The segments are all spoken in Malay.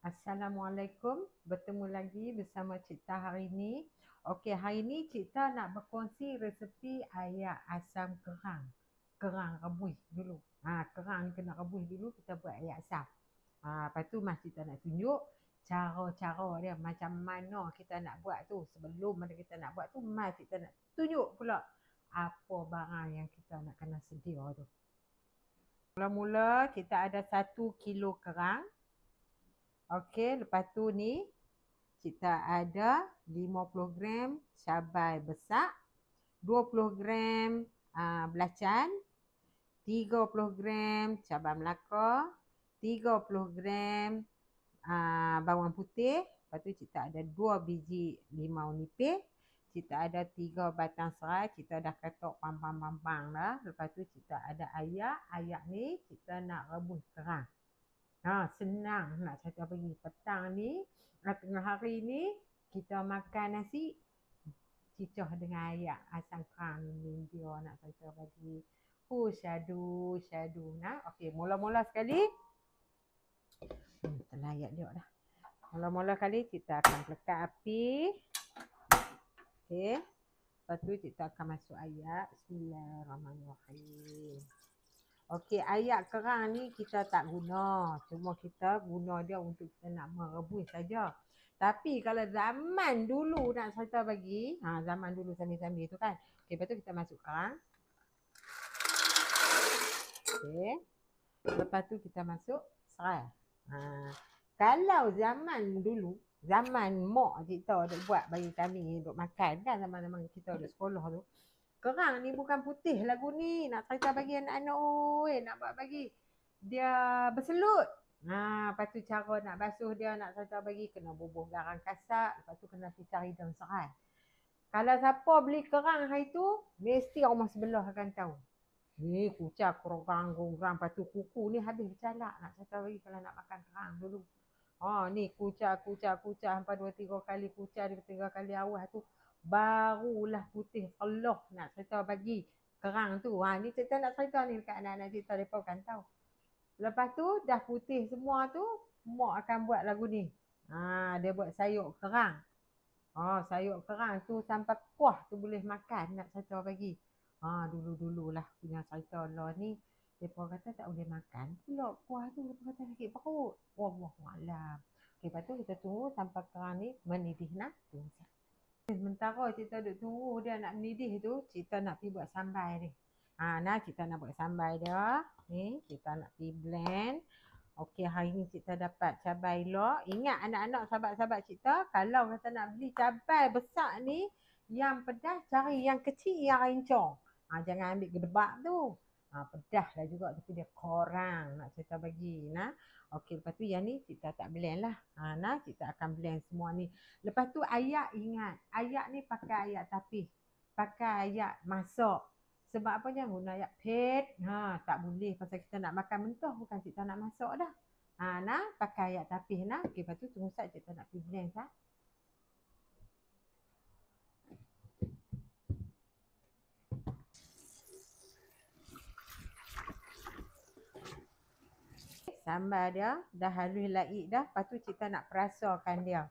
Assalamualaikum, bertemu lagi bersama Cik Tah hari ini. Okey, hari ini Cik Tah nak berkongsi resepi ayak asam kerang. Kerang rebus dulu. Kerang ni kena rebus dulu, kita buat ayak asam. Lepas tu Mas Cik Tah nak tunjuk cara-cara dia macam mana kita nak buat tu. Sebelum mana kita nak buat tu, Mas Cik Tah nak tunjuk pula apa barang yang kita nak kena sedia tu. Mula-mula kita ada 1 kilo kerang. Okey, lepas tu ni kita ada 50 gram cabai besar, 20 gram belacan, 30 gram cabai melaka, 30 gram bawang putih, lepas tu kita ada 2 biji limau nipis, kita ada 3 batang serai, kita dah ketuk pampang-pampang dah. Lepas tu kita ada ayak ni kita nak rebus kerang. Senang nak cerita bagi. Petang ni, tengah hari ni, kita makan nasi cicah dengan ayak asam kerang ni dia nak cerita bagi. Syadu. Okey, mula-mula sekali. Terlayak dia dah. Mula-mula kali kita akan lekat api. Okey. Lepas tu kita akan masuk ayak. Bismillahirrahmanirrahim. Okey, ayak kerang ni kita tak guna. Cuma kita guna dia untuk kita nak merebus saja. Tapi kalau zaman dulu nak cerita bagi, zaman dulu sambil-sambil tu kan. Okey, lepas tu kita masuk kerang. Okey. Lepas tu kita masuk serai. Kalau zaman dulu, zaman mak kita duk buat bagi kami duk makan kan, zaman-zaman kita duk sekolah tu. Kerang ni bukan putih lagu ni. Nak cerita bagi anak-anak. Nak buat bagi. Dia berselut. Lepas tu cara nak basuh dia, nak cerita bagi. Kena bubuh garam kasar. Lepas tu kena pergi cari daun serai. Kalau siapa beli kerang hari tu, mesti rumah sebelah akan tahu. Ni kucah kerang. Lepas tu kuku ni habis bercalak. Nak cerita bagi kalau nak makan kerang dulu. Ni kucah. Sampai 2-3 kali kucah. 2-3 kali awas tu. Barulah putih peloh nak cerita bagi kerang tu. Ni cerita nak cerita ni dekat anak-anak cerita, mereka kan tahu. Lepas tu dah putih semua tu, mak akan buat lagu ni. Dia buat sayur kerang. Sayur kerang tu sampai kuah tu boleh makan nak cerita bagi. Dulu-dululah punya cerita lah ni. Mereka kata tak boleh makan pula kuah tu. Mereka kata sakit perut. Wallahualam. Okay, lepas tu kita tunggu sampai kerang ni mendidih nak. Sementara kita duk tunggu dia nak mendidih tu, kita nak pergi buat sambal ni. Kita nak buat sambal dia. Ni, kita nak pergi blend. Okey, hari ni kita dapat cabai elok. Ingat anak-anak, sahabat-sahabat kita, kalau kata nak beli cabai besar ni, yang pedas, cari yang kecil, yang rincang. Jangan ambil gedebak tu. Pedas lah juga, tapi dia korang nak cerita bagi. Okey, lepas tu yang ni kita tak blend lah. Kita akan blend semua ni. Lepas tu ayak, ingat. Ayak ni pakai ayak tapis. Pakai ayak masak. Sebab apa je? Guna ayak pet. Tak boleh pasal kita nak makan mentah. Bukan kita nak masak dah. Pakai ayak tapis. Okey, lepas tu tunggu saja kita nak pergi blend. Sambal dia dah halus laik dah. Lepas tu kita nak perasakan dia.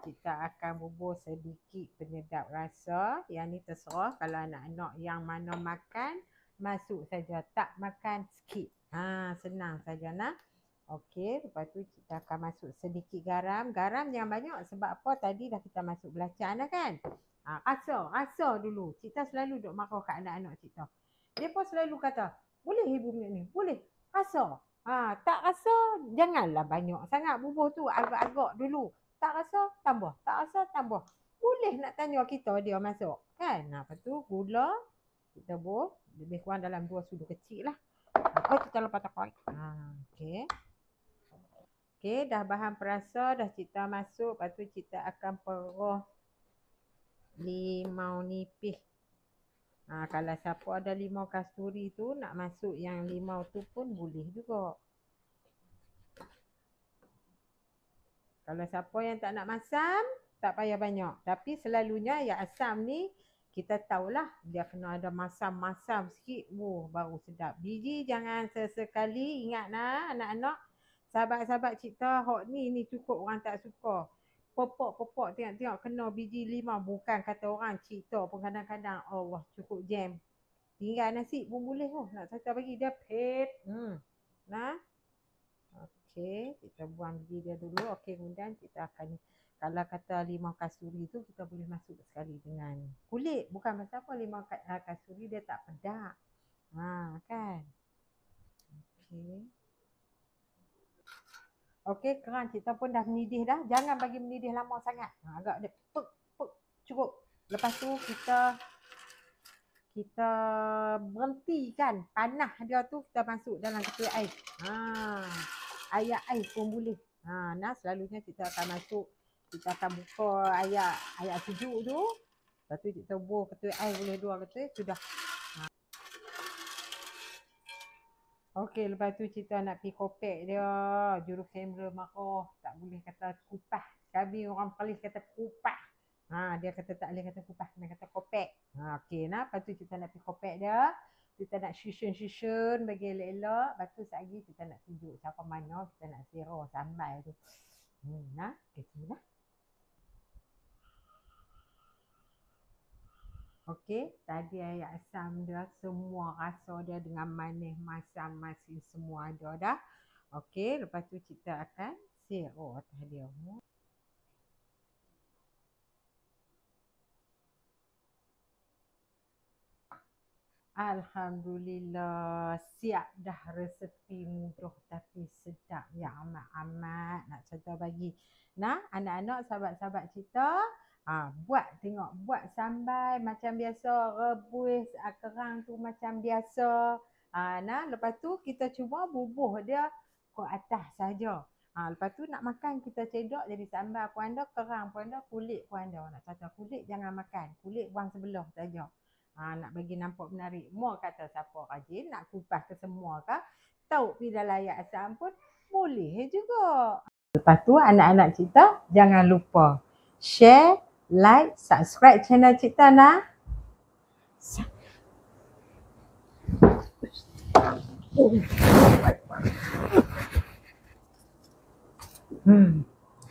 Kita akan bubuh sedikit penyedap rasa. Yang ni terserah. Kalau anak-anak yang mana makan, masuk saja. Tak makan, skip. Senang saja nak. Okey, lepas tu kita akan masuk sedikit garam. Garam jangan banyak sebab apa? Tadi dah kita masuk belacan dah kan. Rasa dulu. Kita selalu duk marah kat anak-anak kita. Dia pun selalu kata, boleh ibu punya ni? Boleh. Rasa. Tak rasa, janganlah banyak sangat bubuh tu. Agak-agak dulu. Tak rasa, tambah. Tak rasa, tambah. Boleh nak tanya kita dia masuk. Kan? Lepas tu gula. Kita bubuh. Lebih kurang dalam 2 sudu kecil lah. Kita lepas takai. Okey. Okey, dah bahan perasa. Dah kita masuk. Lepas tu kita akan perah limau nipis. Kalau siapa ada limau kasturi tu, nak masuk yang limau tu pun boleh juga. Kalau siapa yang tak nak masam, tak payah banyak. Tapi selalunya yang asam ni, kita tahulah dia kena ada masam-masam sikit. Baru sedap. Biji jangan sesekali, ingat anak-anak. Sahabat-sahabat cerita hok ni cukup orang tak suka. Popok tengok kena biji 5 bukan kata orang cerita pun kadang-kadang Allah cukup jam. Tinggal nasi pun boleh nak saya bagi dia pet. Nah. Okey, kita buang biji dia dulu. Okey, kemudian kita akan kalau kata limau kasturi tu kita boleh masuk sekali dengan kulit. Bukan pasal apa limau kasturi dia tak pedas. Kan. Okey. Okey, kerang kita pun dah mendidih dah. Jangan bagi mendidih lama sangat. Agak dia pek cukup. Lepas tu kita berhentikan panah dia tu, kita masuk dalam ketua air. Air pun boleh. Nah selalunya kita akan masuk, kita akan buka air sejuk tu. Lepas tu kita buang ketua air boleh 2 ketua sudah. Okey, lepas tu kita nak pergi kopek dia. Juru kamera marah. Tak boleh kata kupas. Kami orang Perlis kata kupas. Dia kata tak boleh kata kupas. Dia kata kopek. Okey, lepas tu kita nak pergi kopek dia. Kita nak susun bagi elok-elok. Lepas tu lagi kita nak sejuk. Siapa mana kita nak sirah sambal tu. Okey, sini lah. Okey, tadi air asam dia semua rasa dia dengan manis, masam, masin semua ada dah. Okey, lepas tu kita akan sirah atas dia. Alhamdulillah, siap dah resepi mudah tapi sedap. Ya amat-amat nak cerita bagi. Nah, anak-anak sahabat-sahabat cerita, buat sambal macam biasa, rebus kerang tu macam biasa. Nah, lepas tu kita cuma bubuh dia ke atas saja. Lepas tu nak makan kita cedok jadi sambal pun ada, kerang pun ada, kulit pun ada. Nak kata kulit jangan makan, kulit buang sebelah saja. Nak bagi nampak menarik. Mau kata siapa rajin nak kupas ke semua ke, tahu pergi dalam air asam pun boleh juga. Lepas tu anak-anak cerita jangan lupa share, like, subscribe channel Cik Tana.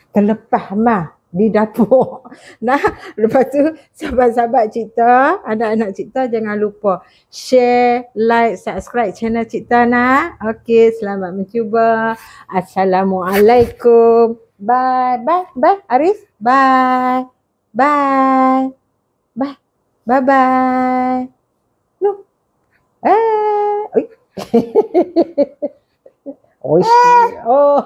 Terlepas mah di dapur. Nah, lepas tu sahabat-sahabat cerita, anak-anak cerita jangan lupa share, like, subscribe channel Cik Tana. Okey, selamat mencuba. Assalamualaikum. Bye. Arif. Bye. No. Oh.